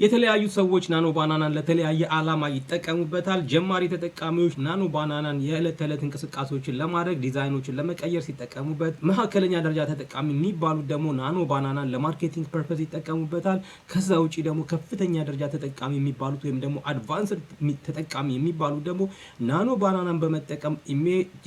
የተለያዩ ሰዎች ናኖ ባናናን ለተለያየ ዓላማ ይጠቀሙበታል። ጀማሪ ተጠቃሚዎች ናኖ ባናናን የዕለት ተዕለት እንቅስቃሴዎችን ለማድረግ ዲዛይኖችን ለመቀየር ሲጠቀሙበት፣ መካከለኛ ደረጃ ተጠቃሚ የሚባሉት ደግሞ ናኖ ባናናን ለማርኬቲንግ ፐርፐዝ ይጠቀሙበታል። ከዛ ውጪ ደግሞ ከፍተኛ ደረጃ ተጠቃሚ የሚባሉት ወይም ደግሞ አድቫንስድ ተጠቃሚ የሚባሉት ደግሞ ናኖ ባናናን በመጠቀም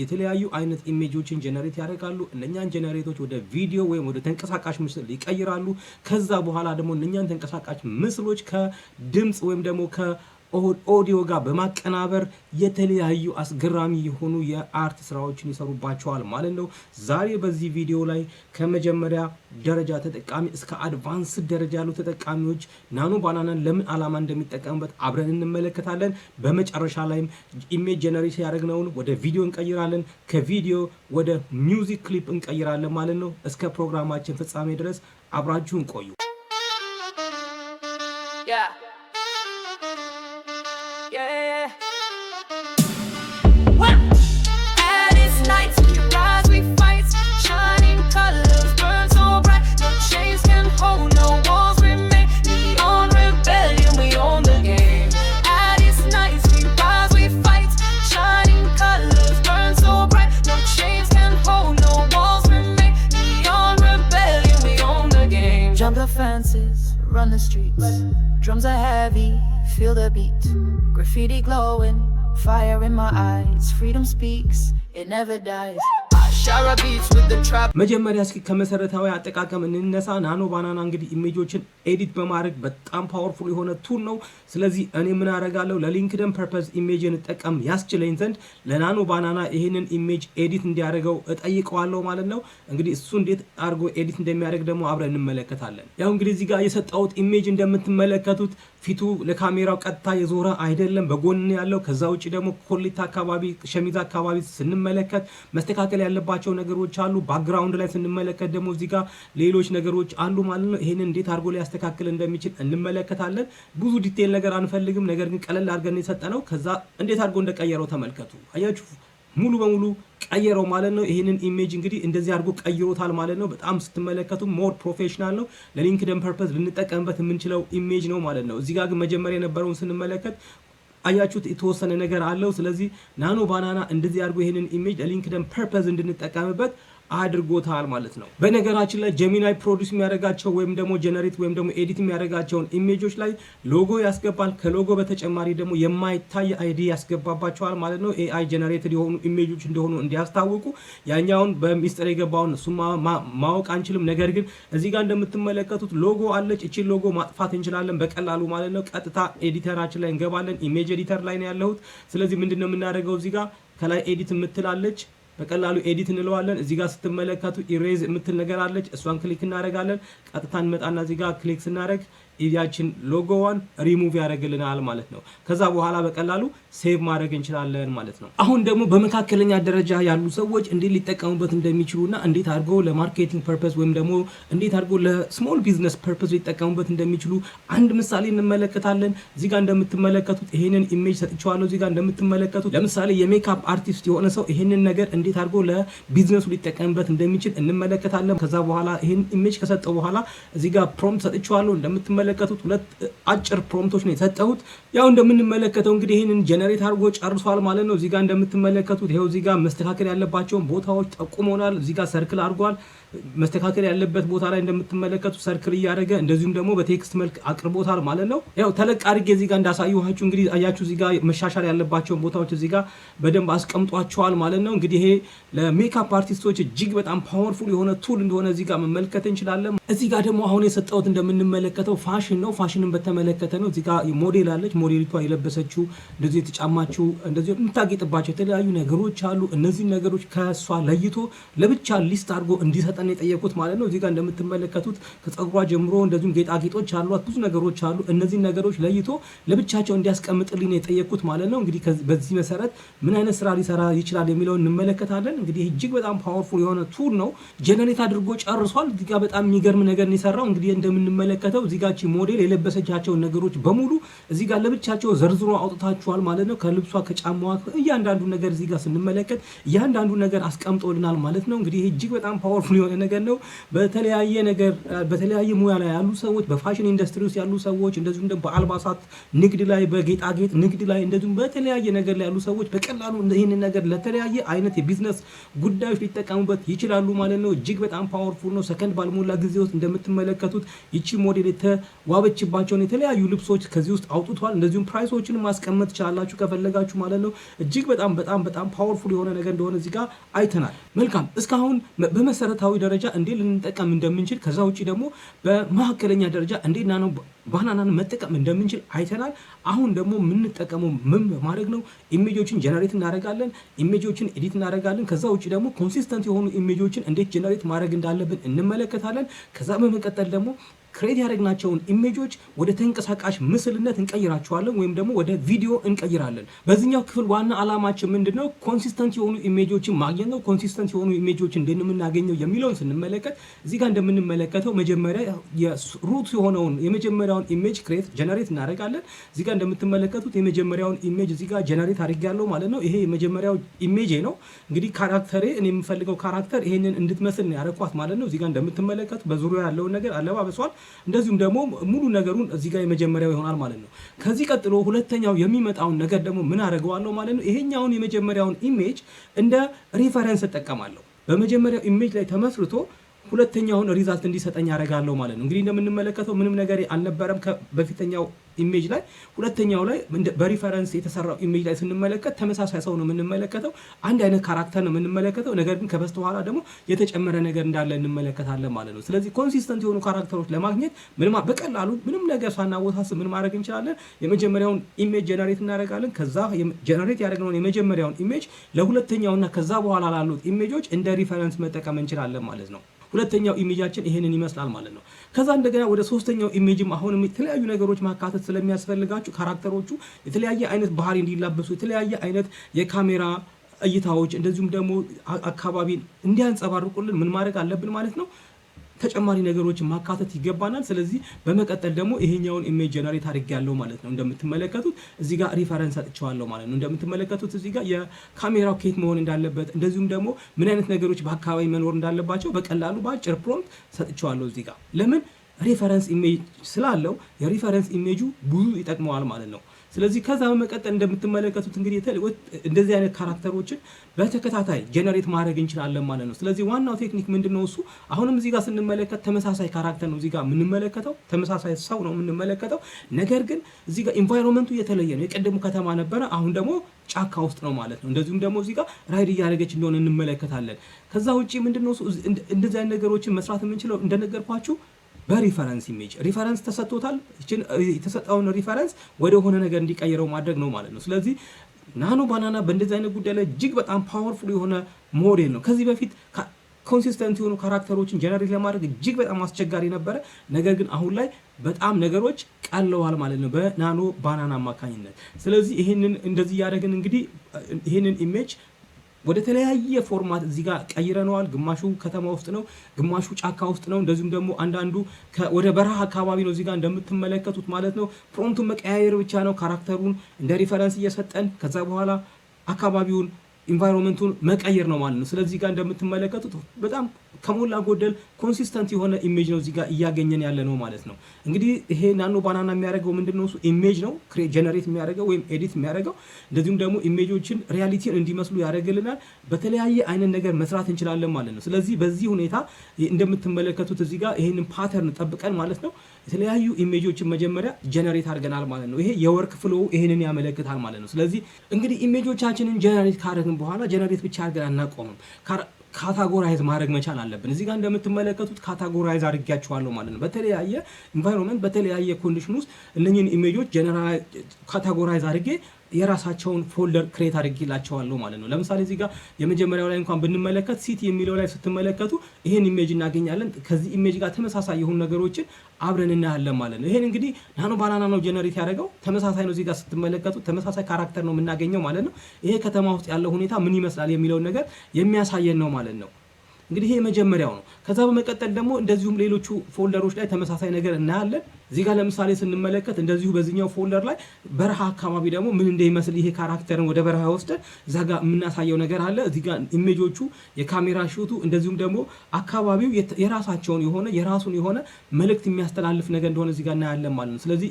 የተለያዩ አይነት ኢሜጆችን ጀነሬት ያደርጋሉ። እነኛን ጀነሬቶች ወደ ቪዲዮ ወይም ወደ ተንቀሳቃሽ ምስል ይቀይራሉ። ከዛ በኋላ ደግሞ እነኛን ተንቀሳቃሽ ምስሎች ከድምጽ ወይም ደግሞ ከኦዲዮ ጋር በማቀናበር የተለያዩ አስገራሚ የሆኑ የአርት ስራዎችን ይሰሩባቸዋል ማለት ነው። ዛሬ በዚህ ቪዲዮ ላይ ከመጀመሪያ ደረጃ ተጠቃሚ እስከ አድቫንስ ደረጃ ያሉ ተጠቃሚዎች ናኖ ባናናን ለምን ዓላማ እንደሚጠቀሙበት አብረን እንመለከታለን። በመጨረሻ ላይም ኢሜጅ ጀነሬት ያደረግነውን ወደ ቪዲዮ እንቀይራለን፣ ከቪዲዮ ወደ ሚውዚክ ክሊፕ እንቀይራለን ማለት ነው። እስከ ፕሮግራማችን ፍጻሜ ድረስ አብራችሁን ቆዩ። Yeah. Yeah. Well, at its nights, we rise, we fight, shining colors burn so bright. No chains can hold, no walls remain. Neon rebellion, we own the game. At its nights, we rise, we fight, shining colors burn so bright. No chains can hold, no walls remain. Neon rebellion, we own the game. Jump the fences, run the streets. Drums are heavy, feel the beat. Graffiti glowing, fire in my eyes. Freedom speaks, it never dies. Shara beats with the trap. መጀመሪያ እስኪ ከመሰረታዊ አጠቃቀም እንነሳ። ናኖ ባናና እንግዲህ ኢሜጆችን ኤዲት በማድረግ በጣም ፓወርፉል የሆነ ቱል ነው። ስለዚህ እኔ ምን አደርጋለሁ ለሊንክድን ፐርፐዝ ኢሜጅን እጠቀም ያስችለኝ ዘንድ ለናኖ ባናና ይሄንን ኢሜጅ ኤዲት እንዲያደርገው እጠይቀዋለሁ ማለት ነው። እንግዲህ እሱ እንዴት አድርጎ ኤዲት እንደሚያደርግ ደግሞ አብረን እንመለከታለን። ያው እንግዲህ እዚህ ጋር የሰጠሁት ኢሜጅ እንደምትመለከቱት ፊቱ ለካሜራው ቀጥታ የዞረ አይደለም፣ በጎን ያለው። ከዛ ውጪ ደግሞ ኮሌታ አካባቢ ሸሚዝ አካባቢ ስንመለከት መስተካከል ያለባቸው ነገሮች አሉ። ባክግራውንድ ላይ ስንመለከት ደግሞ እዚህ ጋር ሌሎች ነገሮች አሉ ማለት ነው። ይሄንን እንዴት አድርጎ ሊያስተካክል እንደሚችል እንመለከታለን። ብዙ ዲቴል ነገር አንፈልግም፣ ነገር ግን ቀለል አድርገን የሰጠነው። ከዛ እንዴት አድርጎ እንደቀየረው ተመልከቱ። አያችሁ ሙሉ በሙሉ ቀየረው ማለት ነው። ይሄንን ኢሜጅ እንግዲህ እንደዚህ አድርጎ ቀይሮታል ማለት ነው። በጣም ስትመለከቱ ሞር ፕሮፌሽናል ነው። ለሊንክድን ፐርፐዝ ልንጠቀምበት የምንችለው ኢሜጅ ነው ማለት ነው። እዚህ ጋር ግን መጀመሪያ የነበረውን ስንመለከት አያችሁት የተወሰነ ነገር አለው። ስለዚህ ናኖ ባናና እንደዚህ አድርጎ ይሄንን ኢሜጅ ለሊንክድን ፐርፐዝ እንድንጠቀምበት አድርጎታል ማለት ነው። በነገራችን ላይ ጀሚናይ ፕሮዲዩስ የሚያደርጋቸው ወይም ደግሞ ጀነሬት ወይም ደግሞ ኤዲት የሚያደርጋቸውን ኢሜጆች ላይ ሎጎ ያስገባል። ከሎጎ በተጨማሪ ደግሞ የማይታይ አይዲ ያስገባባቸዋል ማለት ነው። ኤአይ ጀነሬትድ የሆኑ ኢሜጆች እንደሆኑ እንዲያስታውቁ። ያኛውን በሚስጥር የገባውን እሱ ማወቅ አንችልም። ነገር ግን እዚህ ጋር እንደምትመለከቱት ሎጎ አለች። እቺ ሎጎ ማጥፋት እንችላለን በቀላሉ ማለት ነው። ቀጥታ ኤዲተራችን ላይ እንገባለን። ኢሜጅ ኤዲተር ላይ ነው ያለሁት። ስለዚህ ምንድነው የምናደርገው እዚህ ጋር ከላይ ኤዲት የምትላለች በቀላሉ ኤዲት እንለዋለን። እዚህ ጋር ስትመለከቱ ኢሬዝ የምትል ነገር አለች። እሷን ክሊክ እናደርጋለን። ቀጥታ እንመጣና እዚህ ጋር ክሊክ ስናደርግ ኢዲያችን ሎጎዋን ሪሙቭ ያደርግልናል ማለት ነው። ከዛ በኋላ በቀላሉ ሴቭ ማድረግ እንችላለን ማለት ነው። አሁን ደግሞ በመካከለኛ ደረጃ ያሉ ሰዎች እንዴት ሊጠቀሙበት እንደሚችሉና እንዴት አድርጎ ለማርኬቲንግ ፐርፐዝ ወይም ደግሞ እንዴት አድርጎ ለስሞል ቢዝነስ ፐርፐዝ ሊጠቀሙበት እንደሚችሉ አንድ ምሳሌ እንመለከታለን። እዚህ ጋር እንደምትመለከቱት ይሄንን ኢሜጅ ሰጥቼዋለሁ። እዚህ ጋር እንደምትመለከቱት ለምሳሌ የሜካፕ አርቲስት የሆነ ሰው ይሄንን ነገር እንዴት አድርጎ ለቢዝነሱ ሊጠቀምበት እንደሚችል እንመለከታለን። ከዛ በኋላ ይሄን ኢሜጅ ከሰጠው በኋላ እዚህ ጋር ፕሮምፕት ሰጥቼዋለሁ። እንደምትመለከቱት ሁለት አጭር ፕሮምፕቶች ነው የሰጠሁት። ያው እንደምንመለከተው እንግዲህ ይሄንን ጀነሬት አድርጎ ጨርሷል ማለት ነው። እዚህ ጋር እንደምትመለከቱት ይሄው እዚህ ጋር መስተካከል ያለባቸውን ቦታዎች ጠቁሞናል። እዚህ ጋር ሰርክል አድርጓል። መስተካከል ያለበት ቦታ ላይ እንደምትመለከቱት ሰርክል እያደረገ እንደዚሁም ደግሞ በቴክስት መልክ አቅርቦታል ማለት ነው። ያው ተለቅ አድርጌ እዚህ ጋር እንዳሳየኋችሁ እንግዲህ አያችሁ እዚህ ጋር መሻሻል ያለባቸውን ቦታዎች እዚህ ጋር በደንብ አስቀምጧቸዋል ማለት ነው። እንግዲህ ይሄ ለሜካፕ አርቲስቶች እጅግ በጣም ፓወርፉል የሆነ ቱል እንደሆነ እዚህ ጋር መመልከት እንችላለን። እዚህ ጋር ደግሞ አሁን የሰጠሁት እንደምንመለከተው ፋሽን ነው። ፋሽንን በተመለከተ ነው። እዚህ ጋር ሞዴል አለች። ሞዴሊቷ የለበሰችው እንደዚህ የተጫማችው እንደዚህ የምታጌጥባቸው የተለያዩ ነገሮች አሉ። እነዚህ ነገሮች ከሷ ለይቶ ለብቻ ሊስት አድርጎ እንዲሰጥ ነው የጠየቁት ማለት ነው። እዚህ ጋር እንደምትመለከቱት ከፀጉሯ ጀምሮ እንደዚሁም ጌጣጌጦች አሏት፣ ብዙ ነገሮች አሉ። እነዚህ ነገሮች ለይቶ ለብቻቸው እንዲያስቀምጥልኝ ነው የጠየቁት ማለት ነው። እንግዲህ በዚህ መሰረት ምን አይነት ስራ ሊሰራ ይችላል የሚለውን እንመለከታለን። እንግዲህ እጅግ በጣም ፓወርፉል የሆነ ቱል ነው። ጀነሬት አድርጎ ጨርሷል። እዚህ ጋር በጣም የሚገርም ነገር ነው የሰራው። እንግዲህ እንደምንመለከተው እዚህ ጋር ሞዴል የለበሰቻቸውን ነገሮች በሙሉ እዚህ ጋር ለብቻቸው ዘርዝሮ አውጥታችኋል ማለት ነው። ከልብሷ ከጫማዋ እያንዳንዱ ነገር እዚህ ጋር ስንመለከት እያንዳንዱ ነገር አስቀምጦልናል ማለት ነው። እንግዲህ እጅግ በጣም ፓወርፉል የሆነ ነገር ነው። በተለያየ ነገር በተለያየ ሙያ ላይ ያሉ ሰዎች፣ በፋሽን ኢንዱስትሪ ውስጥ ያሉ ሰዎች፣ እንደዚሁም ደግሞ በአልባሳት ንግድ ላይ፣ በጌጣጌጥ ንግድ ላይ፣ እንደዚሁም በተለያየ ነገር ላይ ያሉ ሰዎች በቀላሉ ይህንን ነገር ለተለያየ አይነት የቢዝነስ ጉዳዮች ሊጠቀሙበት ይችላሉ ማለት ነው። እጅግ በጣም ፓወርፉል ነው። ሰከንድ ባልሞላ ጊዜ ውስጥ እንደምትመለከቱት ይቺ ሞዴል የተዋበችባቸውን የተለያዩ ልብሶች ከዚህ ውስጥ አውጥቷል። እንደዚሁም ፕራይሶችን ማስቀመጥ ትችላላችሁ ከፈለጋችሁ ማለት ነው። እጅግ በጣም በጣም በጣም ፓወርፉል የሆነ ነገር እንደሆነ እዚህ ጋር አይተናል። መልካም እስካሁን በመሰረታዊ ደረጃ እንዴት ልንጠቀም እንደምንችል ከዛ ውጪ ደግሞ በመካከለኛ ደረጃ እንዴት ናኖ ባናናን መጠቀም እንደምንችል አይተናል። አሁን ደግሞ የምንጠቀመው ምን ማድረግ ነው? ኢሜጆችን ጀነሬት እናደርጋለን፣ ኢሜጆችን ኤዲት እናደርጋለን። ከዛ ውጪ ደግሞ ኮንሲስተንት የሆኑ ኢሜጆችን እንዴት ጀነሬት ማድረግ እንዳለብን እንመለከታለን። ከዛ በመቀጠል ደግሞ ክሬት ያደረግናቸውን ኢሜጆች ወደ ተንቀሳቃሽ ምስልነት እንቀይራቸዋለን ወይም ደግሞ ወደ ቪዲዮ እንቀይራለን። በዚህኛው ክፍል ዋና ዓላማችን ምንድነው? ኮንሲስተንት የሆኑ ኢሜጆችን ማግኘት ነው። ኮንሲስተንት የሆኑ ኢሜጆችን እንደምናገኘው የሚለውን ስንመለከት እዚህ ጋር እንደምንመለከተው መጀመሪያ የሩት የሆነውን የመጀመሪያውን ኢሜጅ ክሬት ጀነሬት እናደርጋለን። እዚህ ጋር እንደምትመለከቱት የመጀመሪያውን ኢሜጅ እዚህ ጋር ጀነሬት አድርጌያለሁ ማለት ነው። ይሄ የመጀመሪያው ኢሜጅ ነው። እንግዲህ ካራክተሬ እኔ የምፈልገው ካራክተር ይሄንን እንድትመስል ነው ያደረኳት ማለት ነው። እዚህ ጋር እንደምትመለከቱት በዙሪያ ያለውን ነገር አለባበሷል፣ እንደዚሁም ደግሞ ሙሉ ነገሩን እዚህ ጋር የመጀመሪያው ይሆናል ማለት ነው። ከዚህ ቀጥሎ ሁለተኛው የሚመጣውን ነገር ደግሞ ምን አደርገዋለሁ ማለት ነው። ይሄኛውን የመጀመሪያውን ኢሜጅ እንደ ሪፈረንስ እጠቀማለሁ። በመጀመሪያው ኢሜጅ ላይ ተመስርቶ ሁለተኛውን ሪዛልት እንዲሰጠኝ ያደርጋለሁ ማለት ነው። እንግዲህ እንደምንመለከተው ምንም ነገር አልነበረም በፊተኛው ኢሜጅ ላይ። ሁለተኛው ላይ በሪፈረንስ የተሰራው ኢሜጅ ላይ ስንመለከት ተመሳሳይ ሰው ነው የምንመለከተው፣ አንድ አይነት ካራክተር ነው የምንመለከተው። ነገር ግን ከበስተኋላ ደግሞ የተጨመረ ነገር እንዳለ እንመለከታለን ማለት ነው። ስለዚህ ኮንሲስተንት የሆኑ ካራክተሮች ለማግኘት በቀላሉ ምንም ነገር ሳናወሳስብ ምን ማድረግ እንችላለን? የመጀመሪያውን ኢሜጅ ጀነሬት እናደርጋለን። ከዛ ጀነሬት ያደረግነውን የመጀመሪያውን ኢሜጅ ለሁለተኛውና ከዛ በኋላ ላሉት ኢሜጆች እንደ ሪፈረንስ መጠቀም እንችላለን ማለት ነው። ሁለተኛው ኢሜጃችን ይሄንን ይመስላል ማለት ነው። ከዛ እንደገና ወደ ሶስተኛው ኢሜጅም አሁንም የተለያዩ ነገሮች ማካተት ስለሚያስፈልጋችሁ ካራክተሮቹ የተለያየ አይነት ባህሪ እንዲላበሱ የተለያየ አይነት የካሜራ እይታዎች እንደዚሁም ደግሞ አካባቢን እንዲያንጸባርቁልን ምን ማድረግ አለብን ማለት ነው? ተጨማሪ ነገሮችን ማካተት ይገባናል። ስለዚህ በመቀጠል ደግሞ ይሄኛውን ኢሜጅ ጀነሬት አድርጌያለሁ ማለት ነው። እንደምትመለከቱት እዚህ ጋር ሪፈረንስ ሰጥቼዋለሁ ማለት ነው። እንደምትመለከቱት እዚህ ጋር የካሜራው ኬት መሆን እንዳለበት እንደዚሁም ደግሞ ምን አይነት ነገሮች በአካባቢ መኖር እንዳለባቸው በቀላሉ በአጭር ፕሮምፕት ሰጥቼዋለሁ እዚህ ጋር። ለምን? ሪፈረንስ ኢሜጅ ስላለው የሪፈረንስ ኢሜጁ ብዙ ይጠቅመዋል ማለት ነው። ስለዚህ ከዛ በመቀጠል እንደምትመለከቱት እንግዲህ እንደዚህ አይነት ካራክተሮችን በተከታታይ ጀነሬት ማድረግ እንችላለን ማለት ነው። ስለዚህ ዋናው ቴክኒክ ምንድነው? እሱ አሁንም እዚህ ጋር ስንመለከት ተመሳሳይ ካራክተር ነው እዚህ ጋር የምንመለከተው፣ ተመሳሳይ ሰው ነው የምንመለከተው። ነገር ግን እዚህ ጋር ኢንቫይሮንመንቱ የተለየ ነው። የቀደሙ ከተማ ነበረ፣ አሁን ደግሞ ጫካ ውስጥ ነው ማለት ነው። እንደዚሁም ደግሞ እዚህ ጋር ራይድ እያደረገች እንደሆነ እንመለከታለን። ከዛ ውጪ ምንድነው እንደዚህ አይነት ነገሮችን መስራት የምንችለው እንደነገርኳችሁ በሪፈረንስ ኢሜጅ ሪፈረንስ ተሰጥቶታል። የተሰጠውን ሪፈረንስ ወደ ሆነ ነገር እንዲቀይረው ማድረግ ነው ማለት ነው። ስለዚህ ናኖ ባናና በእንደዚህ አይነት ጉዳይ ላይ እጅግ በጣም ፓወርፉል የሆነ ሞዴል ነው። ከዚህ በፊት ኮንሲስተንት የሆኑ ካራክተሮችን ጀነሬት ለማድረግ እጅግ በጣም አስቸጋሪ ነበረ። ነገር ግን አሁን ላይ በጣም ነገሮች ቀለዋል ማለት ነው በናኖ ባናና አማካኝነት። ስለዚህ ይሄንን እንደዚህ ያደረግን እንግዲህ ይሄንን ኢሜጅ ወደ ተለያየ ፎርማት እዚህ ጋር ቀይረነዋል። ግማሹ ከተማ ውስጥ ነው፣ ግማሹ ጫካ ውስጥ ነው። እንደዚሁም ደግሞ አንዳንዱ ወደ በረሃ አካባቢ ነው እዚህ ጋር እንደምትመለከቱት ማለት ነው። ፕሮምፕቱን መቀያየር ብቻ ነው፣ ካራክተሩን እንደ ሪፈረንስ እየሰጠን ከዛ በኋላ አካባቢውን ኢንቫይሮንመንቱን መቀየር ነው ማለት ነው። ስለዚህ ጋር እንደምትመለከቱት በጣም ከሞላ ጎደል ኮንሲስተንት የሆነ ኢሜጅ ነው እዚህ ጋር እያገኘን ያለ ነው ማለት ነው። እንግዲህ ይሄ ናኖ ባናና የሚያደርገው ምንድነው? እሱ ኢሜጅ ነው ጀነሬት የሚያደርገው ወይም ኤዲት የሚያደርገው። እንደዚሁም ደግሞ ኢሜጆችን ሪያሊቲን እንዲመስሉ ያደርግልናል። በተለያየ አይነት ነገር መስራት እንችላለን ማለት ነው። ስለዚህ በዚህ ሁኔታ እንደምትመለከቱት እዚህ ጋር ይሄንን ፓተርን ጠብቀን ማለት ነው የተለያዩ ኢሜጆችን መጀመሪያ ጀነሬት አድርገናል ማለት ነው። ይሄ የወርክ ፍሎው ይሄንን ያመለክታል ማለት ነው። ስለዚህ እንግዲህ ኢሜጆቻችንን ጀነሬት ካደረግን በኋላ ጀነሬት ብቻ አድርገን አናቆምም። ካታጎራይዝ ማድረግ መቻል አለብን። እዚህ ጋር እንደምትመለከቱት ካታጎራይዝ አድርጌያቸዋለሁ ማለት ነው። በተለያየ ኢንቫይሮንመንት በተለያየ ኮንዲሽን ውስጥ እነኚህን ኢሜጆች ጀነራል ካታጎራይዝ አድርጌ የራሳቸውን ፎልደር ክሬት አድርጌላቸዋለሁ ማለት ነው። ለምሳሌ እዚህ ጋር የመጀመሪያው ላይ እንኳን ብንመለከት ሲቲ የሚለው ላይ ስትመለከቱ ይሄን ኢሜጅ እናገኛለን። ከዚህ ኢሜጅ ጋር ተመሳሳይ የሆኑ ነገሮችን አብረን እናያለን ማለት ነው። ይሄን እንግዲህ ናኖ ባናና ነው ጀነሬት ያደረገው። ተመሳሳይ ነው። እዚህ ጋር ስትመለከቱ ተመሳሳይ ካራክተር ነው የምናገኘው ማለት ነው። ይሄ ከተማ ውስጥ ያለው ሁኔታ ምን ይመስላል የሚለውን ነገር የሚያሳየን ነው ማለት ነው። እንግዲህ ይሄ መጀመሪያው ነው። ከዛ በመቀጠል ደግሞ እንደዚሁም ሌሎቹ ፎልደሮች ላይ ተመሳሳይ ነገር እናያለን። እዚህ ጋር ለምሳሌ ስንመለከት እንደዚሁ በዚህኛው ፎልደር ላይ በረሃ አካባቢ ደግሞ ምን እንደሚመስል ይሄ ካራክተርን ወደ በረሃ ወስደን እዛ ጋር የምናሳየው ነገር አለ። እዚህ ጋር ኢሜጆቹ የካሜራ ሹቱ እንደዚሁም ደግሞ አካባቢው የራሳቸውን የራሱን የሆነ መልእክት የሚያስተላልፍ ነገር እንደሆነ እዚህ ጋር እናያለን ማለት ነው። ስለዚህ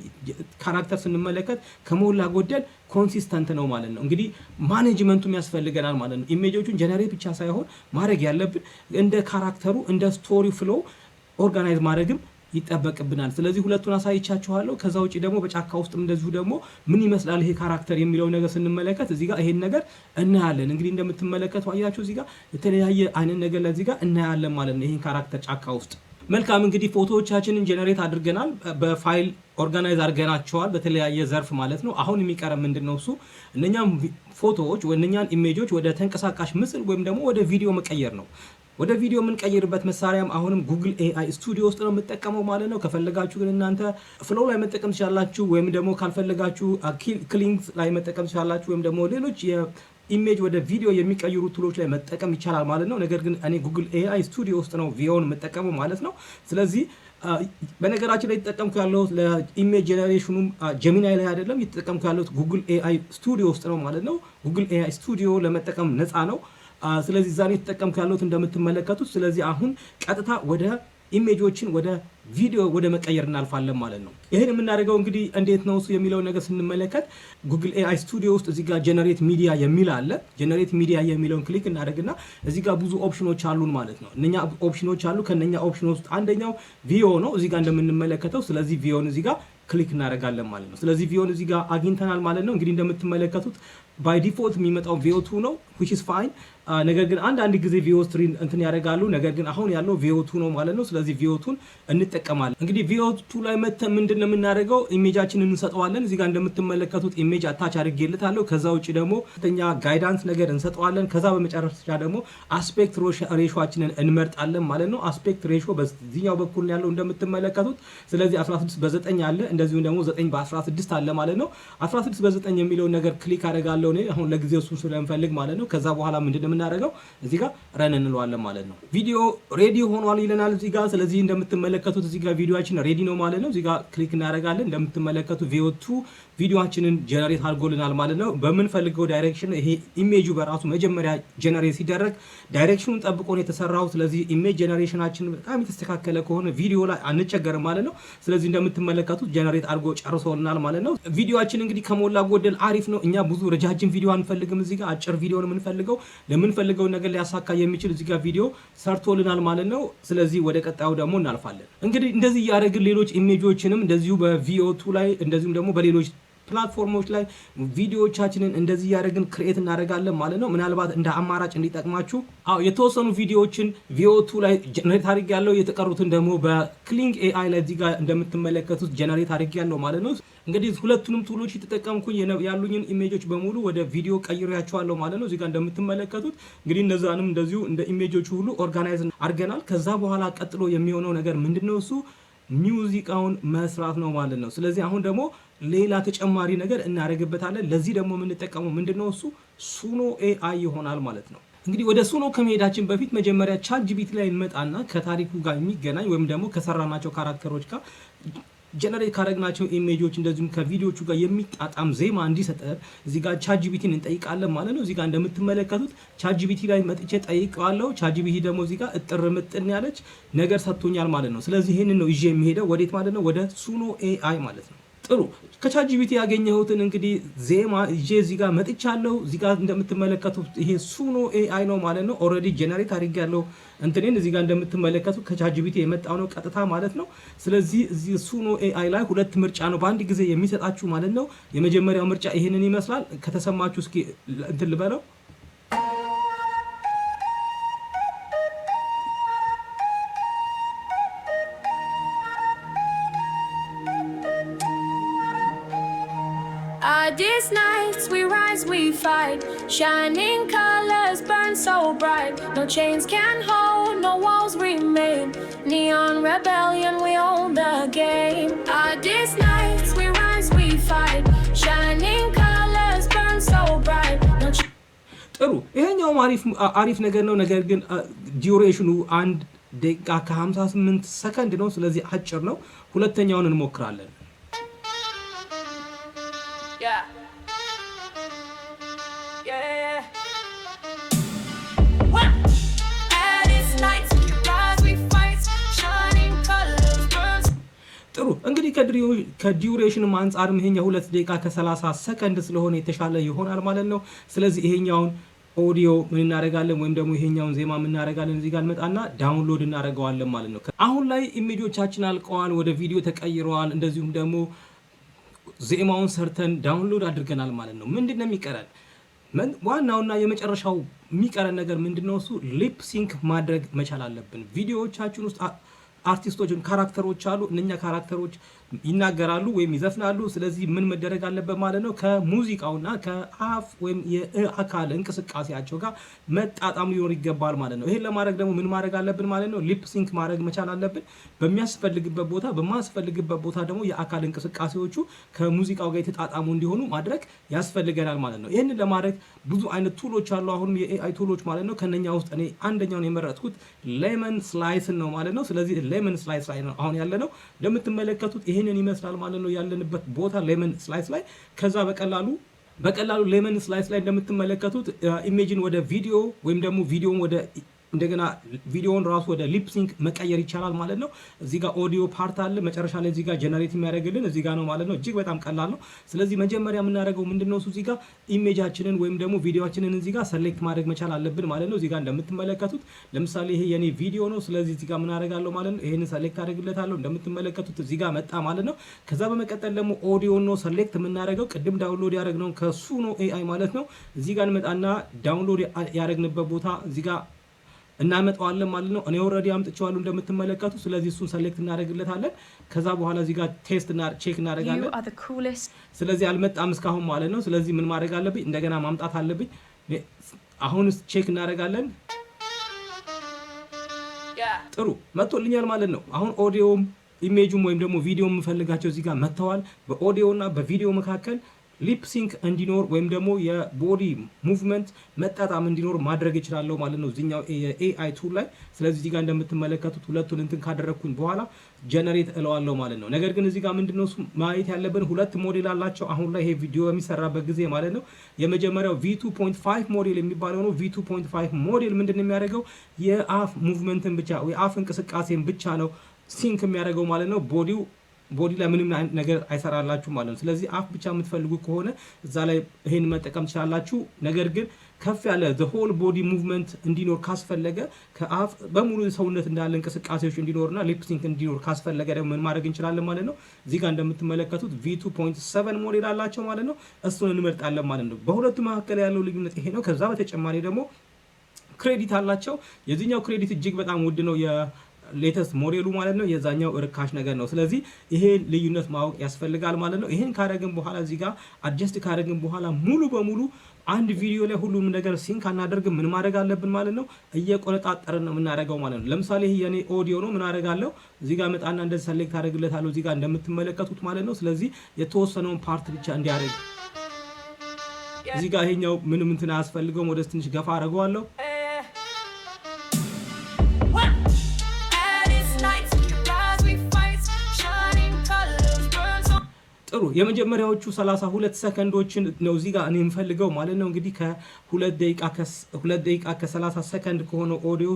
ካራክተር ስንመለከት ከሞላ ጎደል ኮንሲስተንት ነው ማለት ነው። እንግዲህ ማኔጅመንቱም ያስፈልገናል ማለት ነው። ኢሜጆቹን ጀነሬት ብቻ ሳይሆን ማድረግ ያለብን እንደ ካራክተሩ እንደ ስቶሪ ፍሎ ኦርጋናይዝ ማድረግም ይጠበቅብናል። ስለዚህ ሁለቱን አሳይቻችኋለሁ። ከዛ ውጪ ደግሞ በጫካ ውስጥም እንደዚሁ ደግሞ ምን ይመስላል ይሄ ካራክተር የሚለው ነገር ስንመለከት እዚህ ጋር ይሄን ነገር እናያለን። እንግዲህ እንደምትመለከቱ አያችሁ እዚህ ጋር የተለያየ አይነት ነገር ለዚህ ጋር እናያለን ማለት ነው ይሄን ካራክተር ጫካ ውስጥ። መልካም እንግዲህ ፎቶዎቻችንን ጀነሬት አድርገናል፣ በፋይል ኦርጋናይዝ አድርገናቸዋል በተለያየ ዘርፍ ማለት ነው። አሁን የሚቀረ ምንድነው እሱ እነኛም ፎቶዎች ወይ እነኛን ኢሜጆች ወደ ተንቀሳቃሽ ምስል ወይም ደግሞ ወደ ቪዲዮ መቀየር ነው። ወደ ቪዲዮ የምንቀይርበት መሳሪያም አሁንም ጉግል ኤአይ ስቱዲዮ ውስጥ ነው የምጠቀመው ማለት ነው። ከፈለጋችሁ ግን እናንተ ፍሎው ላይ መጠቀም ትችላላችሁ፣ ወይም ደግሞ ካልፈለጋችሁ ክሊንግ ላይ መጠቀም ትችላላችሁ፣ ወይም ደግሞ ሌሎች ኢሜጅ ወደ ቪዲዮ የሚቀይሩ ቱሎች ላይ መጠቀም ይቻላል ማለት ነው። ነገር ግን እኔ ጉግል ኤአይ ስቱዲዮ ውስጥ ነው ቪዲዮውን የምጠቀመው ማለት ነው። ስለዚህ በነገራችን ላይ የተጠቀምኩ ያለው ለኢሜጅ ጄኔሬሽኑም ጀሚናይ ላይ አይደለም፣ የተጠቀምኩ ያለው ጉግል ኤአይ ስቱዲዮ ውስጥ ነው ማለት ነው። ጉግል ኤአይ ስቱዲዮ ለመጠቀም ነፃ ነው። ስለዚህ ዛሬ የተጠቀምኩ ያለሁት እንደምትመለከቱት። ስለዚህ አሁን ቀጥታ ወደ ኢሜጆችን ወደ ቪዲዮ ወደ መቀየር እናልፋለን ማለት ነው። ይሄን የምናደርገው እንግዲህ እንዴት ነው እሱ የሚለው ነገር ስንመለከት ጉግል ኤአይ ስቱዲዮ ውስጥ እዚህ ጋር ጀነሬት ሚዲያ የሚል አለ። ጀነሬት ሚዲያ የሚለውን ክሊክ እናደርግና እዚህ ጋር ብዙ ኦፕሽኖች አሉን ማለት ነው። እነኛ ኦፕሽኖች አሉ። ከነኛ ኦፕሽኖች ውስጥ አንደኛው ቪዲዮ ነው እዚህ ጋር እንደምንመለከተው። ስለዚህ ቪዲዮን እዚህ ጋር ክሊክ እናደርጋለን ማለት ነው። ስለዚህ ቪዲዮን እዚህ ጋር አግኝተናል ማለት ነው። እንግዲህ እንደምትመለከቱት ባይ ዲፎልት የሚመጣው ቪዲዮ 2 ነው which is fine። ነገር ግን አንድ ጊዜ ቪዲዮ 3 እንትን ያደርጋሉ። ነገር ግን አሁን ያለው ቪዲዮ 2 ነው ማለት ነው። ስለዚህ ቪዲዮ 2ን እንጠቀማለን። እንግዲህ ቪዲዮ 2 ላይ መተን ምንድነው የምናደርገው ኢሜጃችንን እንሰጠዋለን። እዚህ ጋር እንደምትመለከቱት ኢሜጅ አታች አድርጌለታለሁ። ከዛ ውጪ ደግሞ ተኛ ጋይዳንስ ነገር እንሰጠዋለን። ከዛ በመጨረሻ ደግሞ አስፔክት ሬሾአችንን እንመርጣለን ማለት ነው። አስፔክት ሬሾ በዚህኛው በኩል ያለው እንደምትመለከቱት። ስለዚህ 16:9 አለ፣ እንደዚሁም ደግሞ 9:16 አለ ማለት ነው። 16:9 የሚለውን ነገር ክሊክ አደርጋለሁ እኔ አሁን ለጊዜው እሱን ስለምፈልግ ማለት ነው። ከዛ በኋላ ምንድነው የምናደርገው እዚህ ጋር ረን እንለዋለን ማለት ነው። ቪዲዮ ሬዲ ሆኗል ይለናል እዚህ ጋር። ስለዚህ እንደምትመለከቱት እዚህ ጋር ቪዲዮአችን ሬዲ ነው ማለት ነው። እዚህ ጋር ክሊክ እናደርጋለን። እንደምትመለከቱት ቪዲዮ 2 ቪዲዮአችንን ጀነሬት አድርጎልናል ማለት ነው። በምንፈልገው ዳይሬክሽን ይሄ ኢሜጁ በራሱ መጀመሪያ ጀነሬት ሲደረግ ዳይሬክሽኑን ጠብቆ ነው የተሰራው። ስለዚህ ኢሜጅ ጀነሬሽናችን በጣም የተስተካከለ ከሆነ ቪዲዮ ላይ አንቸገርም ማለት ነው። ስለዚህ እንደምትመለከቱት ጀነሬት አድርጎ ጨርሶልናል ማለት ነው። ቪዲዮአችን እንግዲህ ከሞላ ጎደል አሪፍ ነው። እኛ ብዙ ረጃጅም ቪዲዮ አንፈልግም። እዚህ ጋር አጭር ቪዲዮ ነው የምንፈልገው። ለምንፈልገው ነገር ሊያሳካ የሚችል እዚህ ጋር ቪዲዮ ሰርቶልናል ማለት ነው። ስለዚህ ወደ ቀጣዩ ደግሞ እናልፋለን። እንግዲህ እንደዚህ ያደረግን ሌሎች ኢሜጆችንም እንደዚሁ በቪዲዮ 2 ላይ እንደዚሁም ደግሞ በሌሎች ፕላትፎርሞች ላይ ቪዲዮዎቻችንን እንደዚህ ያደረግን ክሬት እናደርጋለን ማለት ነው። ምናልባት እንደ አማራጭ እንዲጠቅማችሁ የተወሰኑ ቪዲዮዎችን ቪዲዮ 2 ላይ ጀነሬት አድርጌያለሁ። የተቀሩትን ደግሞ በክሊንግ ኤአይ ላይ እዚህ ጋር እንደምትመለከቱት ጀነሬት አድርጌያለሁ ማለት ነው። እንግዲህ ሁለቱንም ቱሎች የተጠቀምኩኝ ያሉኝን ኢሜጆች በሙሉ ወደ ቪዲዮ ቀይሬያቸዋለሁ ማለት ነው። እዚህ ጋር እንደምትመለከቱት እንግዲህ እነዛንም እንደዚሁ እንደ ኢሜጆቹ ሁሉ ኦርጋናይዝ አድርገናል። ከዛ በኋላ ቀጥሎ የሚሆነው ነገር ምንድነው እሱ ሚውዚቃውን መስራት ነው ማለት ነው። ስለዚህ አሁን ደግሞ ሌላ ተጨማሪ ነገር እናደርግበታለን። ለዚህ ደግሞ የምንጠቀመው ምንድነው እሱ ሱኖ ኤአይ ይሆናል ማለት ነው። እንግዲህ ወደ ሱኖ ከመሄዳችን በፊት መጀመሪያ ቻት ጂፒቲ ላይ እንመጣና ከታሪኩ ጋር የሚገናኝ ወይም ደግሞ ከሰራናቸው ካራክተሮች ጋር ጀነሬት ካደረግናቸው ኢሜጆች እንደዚሁም ከቪዲዮቹ ጋር የሚጣጣም ዜማ እንዲሰጠን እዚህ ጋር ቻት ጂፒቲን እንጠይቃለን ማለት ነው። እዚህ ጋር እንደምትመለከቱት ቻት ጂፒቲ ላይ መጥቼ ጠይቀዋለሁ። ቻት ጂፒቲ ደግሞ እዚህ ጋር እጥር ምጥን ያለች ነገር ሰጥቶኛል ማለት ነው። ስለዚህ ይሄንን ነው ይዤ የሚሄደው ወዴት ማለት ነው? ወደ ሱኖ ኤአይ ማለት ነው። ጥሩ ከቻት ጂፒቲ ያገኘሁትን እንግዲህ ዜማ ይዤ እዚህ ጋር መጥቻለሁ። እዚህ ጋር እንደምትመለከቱት ይሄ ሱኖ ኤአይ ነው ማለት ነው። ኦልሬዲ ጀነሬት አድርጌያለሁ እንትኔን እዚህ ጋር እንደምትመለከቱት ከቻት ጂፒቲ የመጣው ነው ቀጥታ ማለት ነው። ስለዚህ እዚህ ሱኖ ኤአይ ላይ ሁለት ምርጫ ነው በአንድ ጊዜ የሚሰጣችሁ ማለት ነው። የመጀመሪያው ምርጫ ይሄንን ይመስላል። ከተሰማችሁ እስኪ እንትን ልበለው። These nights we rise, we fight. Shining colors burn so bright. No chains can hold, no walls remain. Neon rebellion, we own the game. These nights we rise, we fight. Shining colors burn so bright. No ጥሩ ይሄኛው አሪፍ ነገር ነው። ነገር ግን ዲዩሬሽኑ 1 ደቂቃ ከ58 ሰከንድ ነው። ስለዚህ አጭር ነው። ሁለተኛውን እንሞክራለን። ጥሩ እንግዲህ ከዲዩሬሽንም አንጻርም ይሄኛው 2 ደቂቃ ከ30 ሰከንድ ስለሆነ የተሻለ ይሆናል ማለት ነው። ስለዚህ ይሄኛውን ኦዲዮ ምን እናደርጋለን ወይም ደግሞ ይሄኛውን ዜማ ምን እናደርጋለን እዚህ ጋር እንመጣና ዳውንሎድ እናደርገዋለን ማለት ነው። አሁን ላይ ኢሜጆቻችን አልቀዋል፣ ወደ ቪዲዮ ተቀይረዋል። እንደዚሁም ደግሞ ዜማውን ሰርተን ዳውንሎድ አድርገናል ማለት ነው። ምንድነው የሚቀረን? ዋናውና የመጨረሻው የሚቀረን ነገር ምንድነው? እሱ ሊፕ ሲንክ ማድረግ መቻል አለብን። ቪዲዮዎቻችን ውስጥ አርቲስቶችን ካራክተሮች አሉ። እነኛ ካራክተሮች ይናገራሉ ወይም ይዘፍናሉ። ስለዚህ ምን መደረግ አለበት ማለት ነው? ከሙዚቃውና ከአፍ ወይም የአካል እንቅስቃሴያቸው ጋር መጣጣም ሊኖር ይገባል ማለት ነው። ይሄን ለማድረግ ደግሞ ምን ማድረግ አለብን ማለት ነው? ሊፕ ሲንክ ማድረግ መቻል አለብን። በሚያስፈልግበት ቦታ፣ በማያስፈልግበት ቦታ ደግሞ የአካል እንቅስቃሴዎቹ ከሙዚቃው ጋር የተጣጣሙ እንዲሆኑ ማድረግ ያስፈልገናል ማለት ነው። ይህንን ለማድረግ ብዙ አይነት ቱሎች አሉ። አሁንም የኤአይ ቱሎች ማለት ነው። ከነኛ ውስጥ እኔ አንደኛውን የመረጥኩት ሌመን ስላይስን ነው ማለት ነው። ስለዚህ ሌመን ስላይስ ላይ ነው አሁን ያለ ነው። እንደምትመለከቱት ይሄንን ይመስላል ማለት ነው ያለንበት ቦታ ሌመን ስላይስ ላይ። ከዛ በቀላሉ ሌመን ስላይስ ላይ እንደምትመለከቱት ኢሜጅን ወደ ቪዲዮ ወይም ደግሞ ቪዲዮን ወደ እንደገና ቪዲዮውን ራሱ ወደ ሊፕ ሲንክ መቀየር ይቻላል ማለት ነው። እዚህ ጋር ኦዲዮ ፓርት አለ። መጨረሻ ላይ እዚህ ጋር ጀነሬት የሚያደርግልን እዚህ ጋር ነው ማለት ነው። እጅግ በጣም ቀላል ነው። ስለዚህ መጀመሪያ የምናደርገው ምንድነው? እዚህ ጋር ኢሜጃችንን ወይም ደግሞ ቪዲዮአችንን እዚህ ጋር ሰሌክት ማድረግ መቻል አለብን ማለት ነው። እዚህ ጋር እንደምትመለከቱት ለምሳሌ ይሄ የኔ ቪዲዮ ነው። ስለዚህ እዚህ ጋር ምን አደርጋለሁ ማለት ነው? ይሄንን ሰሌክት አደርግለታለሁ። እንደምትመለከቱት እዚህ ጋር መጣ ማለት ነው። ከዛ በመቀጠል ደግሞ ኦዲዮ ነው ሰሌክት የምናደርገው። ቅድም ዳውንሎድ ያደረግነው ከሱ ነው ኤአይ ማለት ነው። እዚህ ጋር እንመጣና ዳውንሎድ ያደረግንበት ቦታ እዚህ ጋር እናመጣዋለን ማለት ነው። እኔ ኦልሬዲ አምጥቼዋለሁ እንደምትመለከቱ። ስለዚህ እሱን ሰሌክት እናደርግለታለን። ከዛ በኋላ እዚህ ጋር ቴስት እና ቼክ እናደርጋለን። ስለዚህ አልመጣም እስካሁን ማለት ነው። ስለዚህ ምን ማድረግ አለብኝ? እንደገና ማምጣት አለብኝ። አሁን ቼክ እናደርጋለን። ጥሩ መጥቶልኛል ማለት ነው። አሁን ኦዲዮም ኢሜጁም ወይም ደግሞ ቪዲዮ የምፈልጋቸው እዚህ ጋር መጥተዋል። በኦዲዮ እና በቪዲዮ መካከል ሊፕ ሲንክ እንዲኖር ወይም ደግሞ የቦዲ ሙቭመንት መጣጣም እንዲኖር ማድረግ ይችላለሁ ማለት ነው እዚህኛው የኤአይ ቱል ላይ። ስለዚህ እዚህ ጋር እንደምትመለከቱት ሁለቱን እንትን ካደረግኩኝ በኋላ ጀነሬት እለዋለሁ ማለት ነው። ነገር ግን እዚህ ጋር ምንድነው እሱ ማየት ያለብን 2 ሞዴል አላቸው አሁን ላይ ይሄ ቪዲዮ የሚሰራበት ጊዜ ማለት ነው። የመጀመሪያው V2.5 ሞዴል የሚባለው ነው። V2.5 ሞዴል ምንድነው የሚያደርገው? የአፍ ሙቭመንትን ብቻ ወይ አፍ እንቅስቃሴን ብቻ ነው ሲንክ የሚያደርገው ማለት ነው። ቦዲ ላይ ምንም ነገር አይሰራላችሁ ማለት ነው። ስለዚህ አፍ ብቻ የምትፈልጉ ከሆነ እዛ ላይ ይሄን መጠቀም ትችላላችሁ። ነገር ግን ከፍ ያለ the whole body movement እንዲኖር ካስፈለገ ከአፍ በሙሉ ሰውነት እንዳለ እንቅስቃሴዎች እንዲኖርና ሊፕ ሲንክ እንዲኖር ካስፈለገ ደግሞ ምን ማድረግ እንችላለን ማለት ነው። እዚህ ጋር እንደምትመለከቱት V2.7 ሞዴል አላቸው ማለት ነው። እሱን እንመርጣለን ማለት ነው። በሁለቱ መካከል ያለው ልዩነት ይሄ ነው። ከዛ በተጨማሪ ደግሞ ክሬዲት አላቸው። የዚህኛው ክሬዲት እጅግ በጣም ውድ ነው። ሌተስት ሞዴሉ ማለት ነው። የዛኛው ርካሽ ነገር ነው። ስለዚህ ይሄ ልዩነት ማወቅ ያስፈልጋል ማለት ነው። ይሄን ካደረግን በኋላ እዚህ ጋር አድጀስት ካደረግን በኋላ ሙሉ በሙሉ አንድ ቪዲዮ ላይ ሁሉንም ነገር ሲንክ አናደርግም። ምን ማድረግ አለብን ማለት ነው? እየቆነጣጠርን ነው የምናደርገው ማለት ነው። ለምሳሌ ይሄ የኔ ኦዲዮ ነው። ምን አደርጋለሁ? እዚህ ጋር መጣና እንደዚህ ሰሌክት አደርግለታለሁ እዚህ ጋር እንደምትመለከቱት ማለት ነው። ስለዚህ የተወሰነውን ፓርት ብቻ እንዲያደርግ እዚህ ጋር ይሄኛው ምንም እንትን አያስፈልገውም። ወደ ትንሽ ገፋ አደርገዋለሁ። ጥሩ የመጀመሪያዎቹ 32 ሰከንዶችን ነው እዚህ ጋር እኔ የምፈልገው ማለት ነው። እንግዲህ ከ2 ደቂቃ ከ30 ሰከንድ ከሆነ ኦዲዮ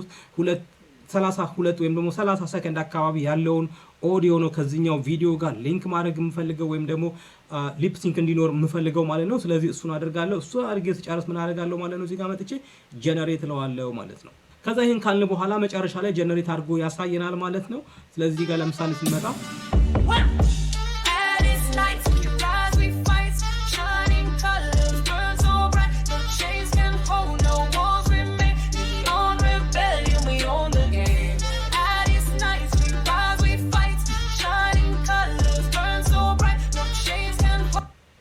32 ወይም ደግሞ 30 ሰከንድ አካባቢ ያለውን ኦዲዮ ነው ከዚህኛው ቪዲዮ ጋር ሊንክ ማድረግ የምፈልገው ወይም ደግሞ ሊፕ ሲንክ እንዲኖር የምፈልገው ማለት ነው። ስለዚህ እሱን አደርጋለሁ። እሱ አድርጌ ስጨርስ ምን አደርጋለሁ ማለት ነው? እዚህ ጋር መጥቼ ጀነሬት እለዋለሁ ማለት ነው። ከዛ ይሄን ካልን በኋላ መጨረሻ ላይ ጀነሬት አድርጎ ያሳየናል ማለት ነው። ስለዚህ ጋር ለምሳሌ ስንመጣ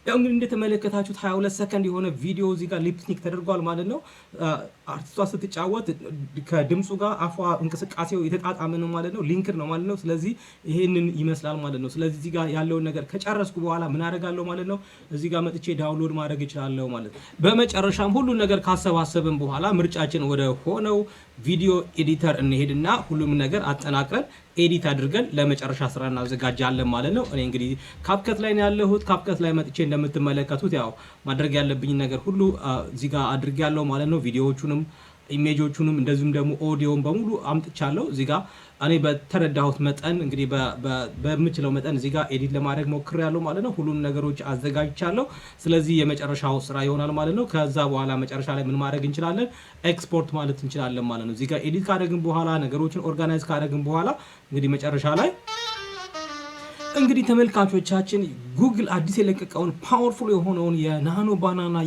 ያው እንግዲህ እንደተመለከታችሁት 22 ሰከንድ የሆነ ቪዲዮ እዚህ ጋር ሊፕ ሲንክ ተደርጓል ማለት ነው። አርቲስቷ ስትጫወት ከድምፁ ጋር አፏ እንቅስቃሴው የተጣጣመ ነው ማለት ነው። ሊንክድ ነው ማለት ነው። ስለዚህ ይሄንን ይመስላል ማለት ነው። ስለዚህ እዚህ ጋር ያለውን ነገር ከጨረስኩ በኋላ ምን አደርጋለሁ ማለት ነው፣ እዚህ ጋር መጥቼ ዳውንሎድ ማድረግ እችላለሁ ማለት ነው። በመጨረሻም ሁሉን ነገር ካሰባሰብን በኋላ ምርጫችን ወደ ሆነው ቪዲዮ ኤዲተር እንሄድና ሁሉም ነገር አጠናቅረን ኤዲት አድርገን ለመጨረሻ ስራ እናዘጋጃለን ማለት ነው። እኔ እንግዲህ ካፕከት ላይ ነው ያለሁት። ካፕከት ላይ መጥቼ እንደምትመለከቱት ያው ማድረግ ያለብኝ ነገር ሁሉ እዚህ ጋር አድርጌያለሁ ማለት ነው። ቪዲዮዎቹንም ኢሜጆቹንም እንደዚሁም ደግሞ ኦዲዮን በሙሉ አምጥቻለሁ። እዚህ ጋር እኔ በተረዳሁት መጠን እንግዲህ በምችለው መጠን እዚህ ጋር ኤዲት ለማድረግ ሞክሬያለሁ ማለት ነው። ሁሉን ነገሮች አዘጋጅቻለሁ። ስለዚህ የመጨረሻው ስራ ይሆናል ማለት ነው። ከዛ በኋላ መጨረሻ ላይ ምን ማድረግ እንችላለን? ኤክስፖርት ማለት እንችላለን ማለት ነው። እዚህ ጋር ኤዲት ካደረግን በኋላ ነገሮችን ኦርጋናይዝ ካደረግን በኋላ እንግዲህ መጨረሻ ላይ እንግዲህ ተመልካቾቻችን ጉግል አዲስ የለቀቀውን ፓወርፉል የሆነውን የናኖ ባናና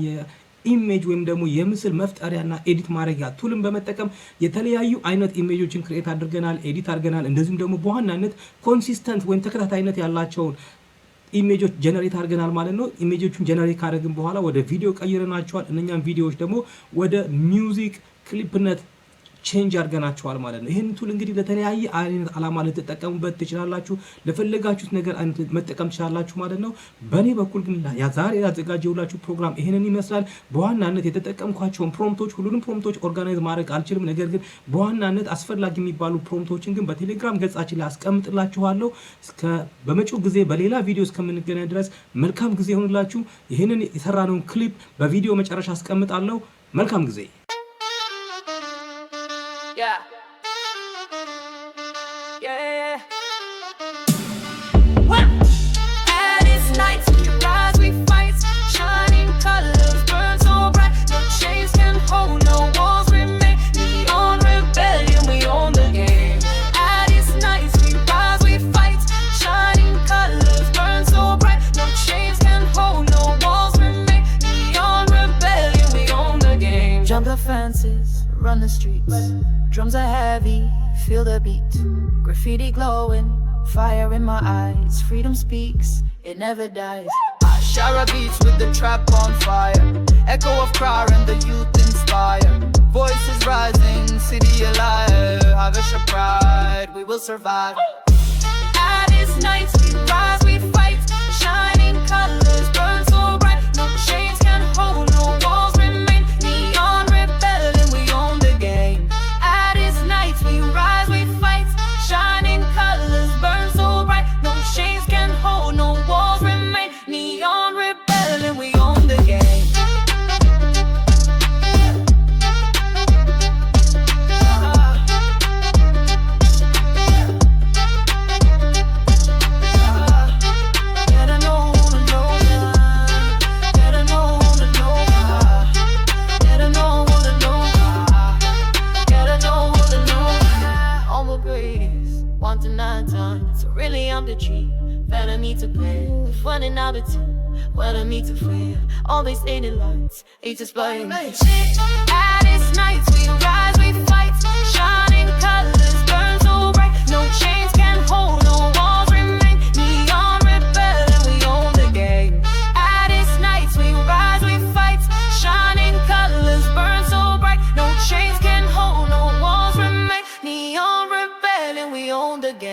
ኢሜጅ ወይም ደግሞ የምስል መፍጠሪያና ኤዲት ማድረጊያ ቱልን በመጠቀም የተለያዩ አይነት ኢሜጆችን ክሬት አድርገናል፣ ኤዲት አድርገናል። እንደዚሁም ደግሞ በዋናነት ኮንሲስተንት ወይም ተከታታይነት ያላቸውን ኢሜጆች ጀነሬት አድርገናል ማለት ነው። ኢሜጆቹን ጀነሬት ካደረግን በኋላ ወደ ቪዲዮ ቀይረናቸዋል። እነኛም ቪዲዮዎች ደግሞ ወደ ሚውዚክ ክሊፕነት ቼንጅ አድርገናቸዋል ማለት ነው። ይህን ቱል እንግዲህ ለተለያየ አይነት ዓላማ ልትጠቀሙበት ትችላላችሁ። ለፈለጋችሁት ነገር አይነት መጠቀም ትችላላችሁ ማለት ነው። በእኔ በኩል ግን ዛሬ ያዘጋጀሁላችሁ ፕሮግራም ይህንን ይመስላል። በዋናነት የተጠቀምኳቸውን ፕሮምፕቶች ሁሉንም ፕሮምፕቶች ኦርጋናይዝ ማድረግ አልችልም። ነገር ግን በዋናነት አስፈላጊ የሚባሉ ፕሮምፕቶችን ግን በቴሌግራም ገጻችን ላይ አስቀምጥላችኋለሁ። በመጪው ጊዜ በሌላ ቪዲዮ እስከምንገናኝ ድረስ መልካም ጊዜ ይሆንላችሁ። ይህንን የሰራነውን ክሊፕ በቪዲዮ መጨረሻ አስቀምጣለሁ። መልካም ጊዜ። Yeah. Yeah. Well, and it's nights we rise, we fight, shining colors burn so bright. No chains can hold, no walls remain. Neon rebellion, we own the game. And it's nights we rise, we fight, shining colors burn so bright. No chains can hold, no walls remain. Neon rebellion, we own the game. Jump the fences, run the streets. Drums are heavy, feel the beat. Graffiti glowing, fire in my eyes. Freedom speaks, it never dies. Shara beats with the trap on fire. Echo of crowd and the youth inspire. Voices rising, city alive. Hagasha pride, we will survive. And it's nights we rise, we fight. Shining colors burn so bright. No chains can hold, no walls remain. Neon rebellion, we own the game. We rise, we fight, shining colors burn so bright. No chains can hold, no walls remain. Neon rebellion, we own the game. Gotta know to know, gotta know to know, gotta know to know, gotta know to know. I'm the greatest, 1 to 9 times. So really I'm the chief, that I need to play. Fun and novelty, what I need to feel. Always stated lights, it's just blowing. And it's nights we rise, we fight. Shining colors burn so bright. No chains can hold, no walls remain. Neon rebellion, we own the game. And it's nights we rise, we fight. Shining colors burn so bright. No chains can hold, no walls remain. Neon rebellion, we own the game.